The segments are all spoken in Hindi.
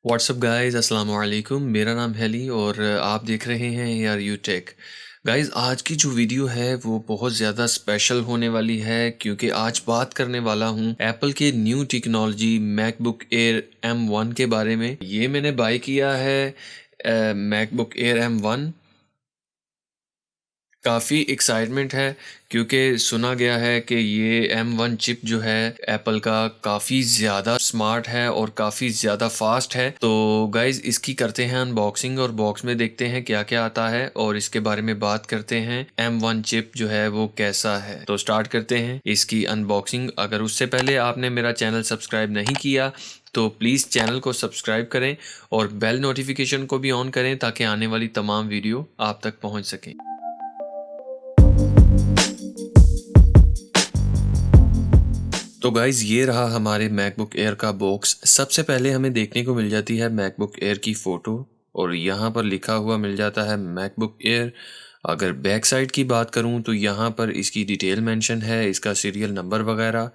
व्हाट्सअप गाइस, अस्सलाम वालेकुम। मेरा नाम है अली और आप देख रहे हैं यार यू टेक। गाइस, आज की जो वीडियो है वो बहुत ज़्यादा स्पेशल होने वाली है क्योंकि आज बात करने वाला हूँ एप्पल के new technology MacBook air M1 के बारे में। ये मैंने बाय किया है मैकबुक एयर M1। काफ़ी एक्साइटमेंट है क्योंकि सुना गया है कि ये M1 चिप जो है एप्पल का काफ़ी ज़्यादा स्मार्ट है और काफ़ी ज़्यादा फास्ट है। तो गाइज़, इसकी करते हैं अनबॉक्सिंग और बॉक्स में देखते हैं क्या क्या आता है और इसके बारे में बात करते हैं M1 चिप जो है वो कैसा है। तो स्टार्ट करते हैं इसकी अनबॉक्सिंग। अगर उससे पहले आपने मेरा चैनल सब्सक्राइब नहीं किया तो प्लीज़ चैनल को सब्सक्राइब करें और बेल नोटिफिकेशन को भी ऑन करें ताकि आने वाली तमाम वीडियो आप तक पहुंच सकें। तो गाइज़, ये रहा हमारे मैकबुक एयर का बॉक्स। सबसे पहले हमें देखने को मिल जाती है मैकबुक एयर की फ़ोटो और यहाँ पर लिखा हुआ मिल जाता है मैकबुक एयर। अगर बैक साइड की बात करूँ तो यहाँ पर इसकी डिटेल मेंशन है, इसका सीरियल नंबर वगैरह।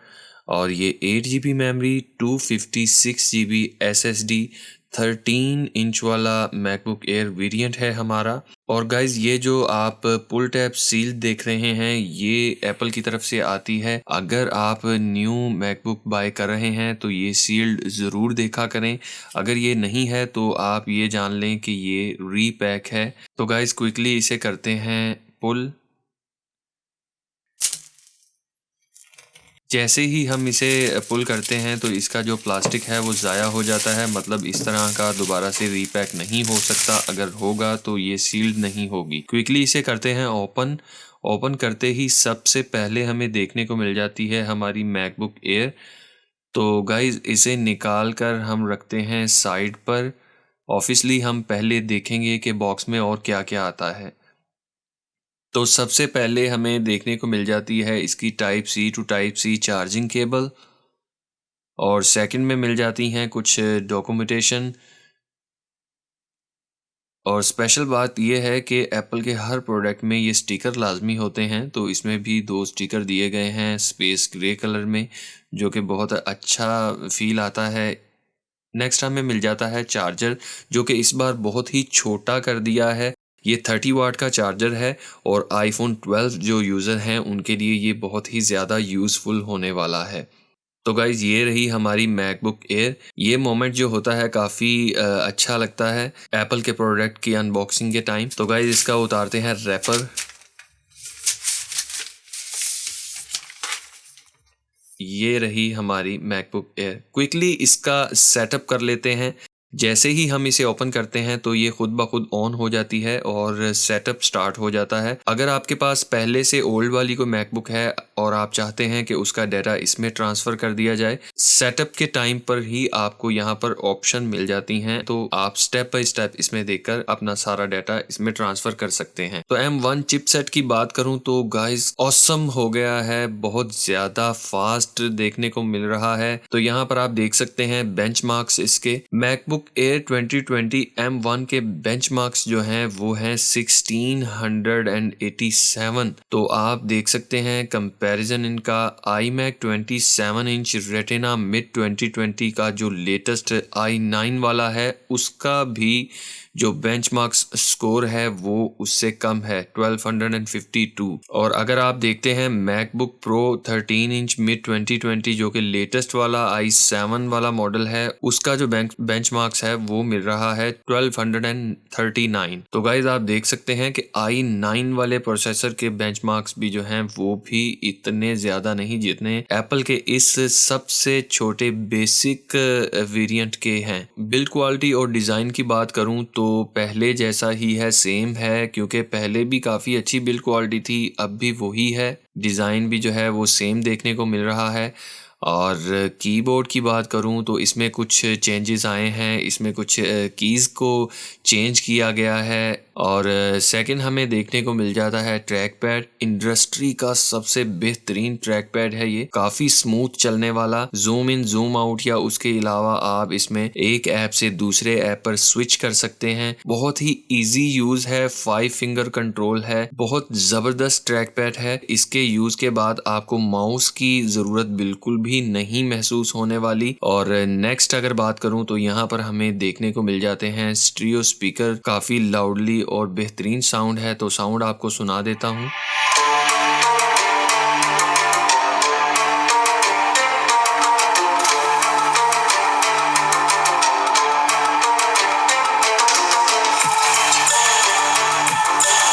और ये 8 GB memory, 256 GB SSD, 13 inch वाला मैकबुक एयर वेरिएंट है हमारा। और गाइज, ये जो आप पुल टैब सील देख रहे हैं ये एप्पल की तरफ से आती है। अगर आप न्यू मैकबुक बाय कर रहे हैं तो ये सील्ड ज़रूर देखा करें। अगर ये नहीं है तो आप ये जान लें कि ये रीपैक है। तो गाइज, क्विकली इसे करते हैं पुल। जैसे ही हम इसे पुल करते हैं तो इसका जो प्लास्टिक है वो ज़ाया हो जाता है, मतलब इस तरह का दोबारा से रीपैक नहीं हो सकता। अगर होगा तो ये सील्ड नहीं होगी। क्विकली इसे करते हैं ओपन। ओपन करते ही सबसे पहले हमें देखने को मिल जाती है हमारी मैकबुक एयर। तो गाइज, इसे निकाल कर हम रखते हैं साइड पर। ऑब्वियसली हम पहले देखेंगे कि बॉक्स में और क्या क्या आता है। तो सबसे पहले हमें देखने को मिल जाती है इसकी type C to type C charging cable और सेकंड में मिल जाती हैं कुछ डॉक्यूमेंटेशन। और स्पेशल बात यह है कि एप्पल के हर प्रोडक्ट में ये स्टिकर लाजमी होते हैं, तो इसमें भी 2 स्टिकर दिए गए हैं स्पेस ग्रे कलर में, जो कि बहुत अच्छा फील आता है। नेक्स्ट हमें मिल जाता है चार्जर, जो कि इस बार बहुत ही छोटा कर दिया है। ये 30 वाट का चार्जर है और आईफोन 12 जो यूज़र हैं उनके लिए ये बहुत ही ज़्यादा यूज़फुल होने वाला है। तो गाइज, ये रही हमारी मैकबुक एयर। ये मोमेंट जो होता है काफ़ी अच्छा लगता है एप्पल के प्रोडक्ट की अनबॉक्सिंग के टाइम। तो गाइज, इसका उतारते हैं रैपर। ये रही हमारी मैकबुक एयर। क्विकली इसका सेटअप कर लेते हैं। जैसे ही हम इसे ओपन करते हैं तो ये खुद ब खुद ऑन हो जाती है और सेटअप स्टार्ट हो जाता है। अगर आपके पास पहले से ओल्ड वाली कोई मैकबुक है और आप चाहते हैं कि उसका डाटा इसमें ट्रांसफ़र कर दिया जाए, सेटअप के टाइम पर ही आपको यहाँ पर ऑप्शन मिल जाती हैं, तो आप स्टेप बाय स्टेप इसमें देखकर अपना सारा डाटा इसमें ट्रांसफ़र कर सकते हैं। तो M1 चिपसेट की बात करूँ तो गाइस, ऑसम हो गया है, बहुत ज़्यादा फास्ट देखने को मिल रहा है। तो यहाँ पर आप देख सकते हैं बेंचमार्क्स इसके। मैकबुक एयर 2020 M1 के बेंचमार्क्स जो हैं वो हैं 1687। तो आप देख सकते हैं कंपैरिजन इनका iMac 27 इंच रेटिना मिड 2020 का जो लेटेस्ट i9 वाला है उसका भी जो बेंचमार्क्स स्कोर है वो उससे कम है 1252। और अगर आप देखते हैं मैकबुक प्रो 13 इंच मिड 2020 जो कि लेटेस्ट वाला i7 वाला मॉडल है, उसका जो बेंचमार्क्स है वो मिल रहा है 1239। तो गाइज, आप देख सकते हैं कि i9 वाले प्रोसेसर के बेंचमार्क्स भी जो हैं वो भी इतने ज़्यादा नहीं जितने एप्पल के इस सबसे छोटे बेसिक वेरिएंट के हैं। बिल्ड क्वालिटी और डिज़ाइन की बात करूं तो पहले जैसा ही है, सेम है, क्योंकि पहले भी काफ़ी अच्छी बिल्ड क्वालिटी थी, अब भी वही है। डिज़ाइन भी जो है वो सेम देखने को मिल रहा है। और कीबोर्ड की बात करूं तो इसमें कुछ चेंजेस आए हैं, इसमें कुछ कीज़ को चेंज किया गया है। और सेकंड हमें देखने को मिल जाता है ट्रैक पैड। इंडस्ट्री का सबसे बेहतरीन ट्रैक पैड है ये, काफ़ी स्मूथ चलने वाला। जूम इन जूम आउट या उसके अलावा आप इसमें एक ऐप से दूसरे ऐप पर स्विच कर सकते हैं। बहुत ही इजी यूज़ है, 5 फिंगर कंट्रोल है, बहुत ज़बरदस्त ट्रैक पैड है। इसके यूज़ के बाद आपको माउस की ज़रूरत बिल्कुल भी भी नहीं महसूस होने वाली। और नेक्स्ट अगर बात करूं तो यहाँ पर हमें देखने को मिल जाते हैं स्टीरियो स्पीकर, काफ़ी लाउडली और बेहतरीन साउंड है, तो साउंड आपको सुना देता हूँ।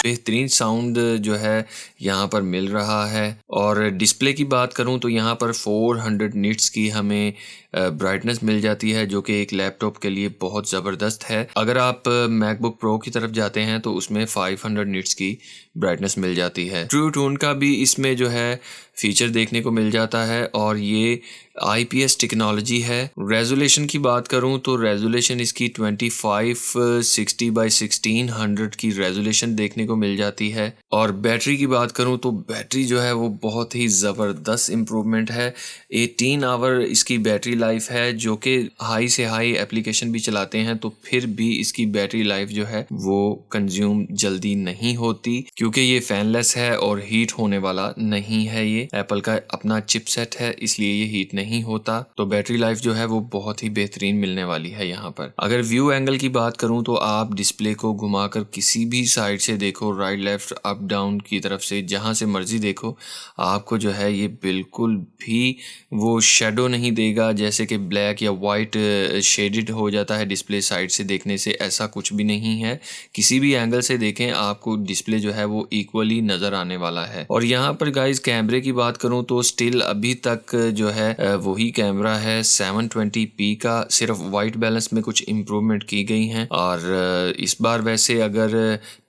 बेहतरीन साउंड जो है यहाँ पर मिल रहा है। और डिस्प्ले की बात करूँ तो यहाँ पर 400 निट्स की हमें ब्राइटनेस मिल जाती है, जो कि एक लैपटॉप के लिए बहुत ज़बरदस्त है। अगर आप मैकबुक प्रो की तरफ जाते हैं तो उसमें 500 निट्स की ब्राइटनेस मिल जाती है। ट्रू टोन का भी इसमें जो है फीचर देखने को मिल जाता है और ये IPS टेक्नोलॉजी है। रेजोल्यूशन की बात करूं तो रेजोल्यूशन इसकी 2560 बाई 1600 की रेजोल्यूशन देखने को मिल जाती है। और बैटरी की बात करूं तो बैटरी जो है वो बहुत ही ज़बरदस्त इम्प्रूवमेंट है। 18 आवर इसकी बैटरी लाइफ है, जो कि हाई से हाई एप्लीकेशन भी चलाते हैं तो फिर भी इसकी बैटरी लाइफ जो है वो कंज्यूम जल्दी नहीं होती, क्योंकि ये फैनलेस है और हीट होने वाला नहीं है। ये एप्पल का अपना चिपसेट है, इसलिए ये हीट नहीं होता, तो बैटरी लाइफ जो है वो बहुत ही बेहतरीन मिलने वाली है यहाँ पर। अगर व्यू एंगल की बात करूँ तो आप डिस्प्ले को घुमाकर किसी भी साइड से देखो, राइट लेफ्ट अप डाउन की तरफ से जहाँ से मर्जी देखो, आपको जो है ये बिल्कुल भी वो शेडो नहीं देगा, जैसे कि ब्लैक या वाइट शेडेड हो जाता है डिस्प्ले साइड से देखने से, ऐसा कुछ भी नहीं है। किसी भी एंगल से देखें आपको डिस्प्ले जो है वो इक्वली नज़र आने वाला है। और यहाँ पर गाइज कैमरे की बात करूँ तो स्टिल अभी तक जो है वही कैमरा है 720p का, सिर्फ वाइट बैलेंस में कुछ इम्प्रूवमेंट की गई हैं। और इस बार वैसे अगर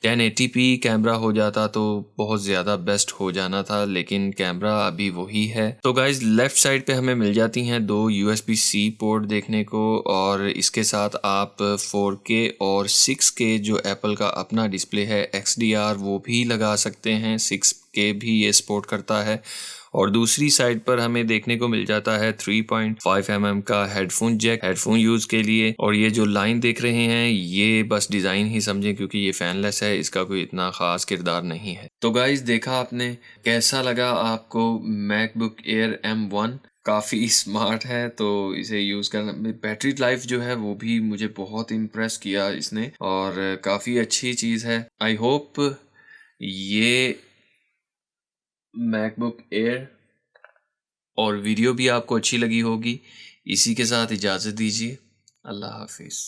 1080p कैमरा हो जाता तो बहुत ज़्यादा बेस्ट हो जाना था, लेकिन कैमरा अभी वही है। तो गाइज लेफ्ट साइड पे हमें मिल जाती हैं 2 USB-C पोर्ट देखने को, और इसके साथ आप 4K और 6K जो एप्पल का अपना डिस्प्ले है XDR वो भी लगा सकते हैं। 6K भी ये सपोर्ट करता है। और दूसरी साइड पर हमें देखने को मिल जाता है 3.5 mm का हेडफोन जैक, हेडफोन यूज़ के लिए। और ये जो लाइन देख रहे हैं ये बस डिज़ाइन ही समझें, क्योंकि ये फैनलेस है, इसका कोई इतना ख़ास किरदार नहीं है। तो गाइस देखा आपने, कैसा लगा आपको मैकबुक एयर M1? काफ़ी स्मार्ट है, तो इसे यूज़ करना। बैटरी लाइफ जो है वो भी मुझे बहुत इम्प्रेस किया इसने, और काफ़ी अच्छी चीज़ है। आई होप ये मैकबुक एयर और वीडियो भी आपको अच्छी लगी होगी। इसी के साथ इजाज़त दीजिए। अल्लाह हाफिज़।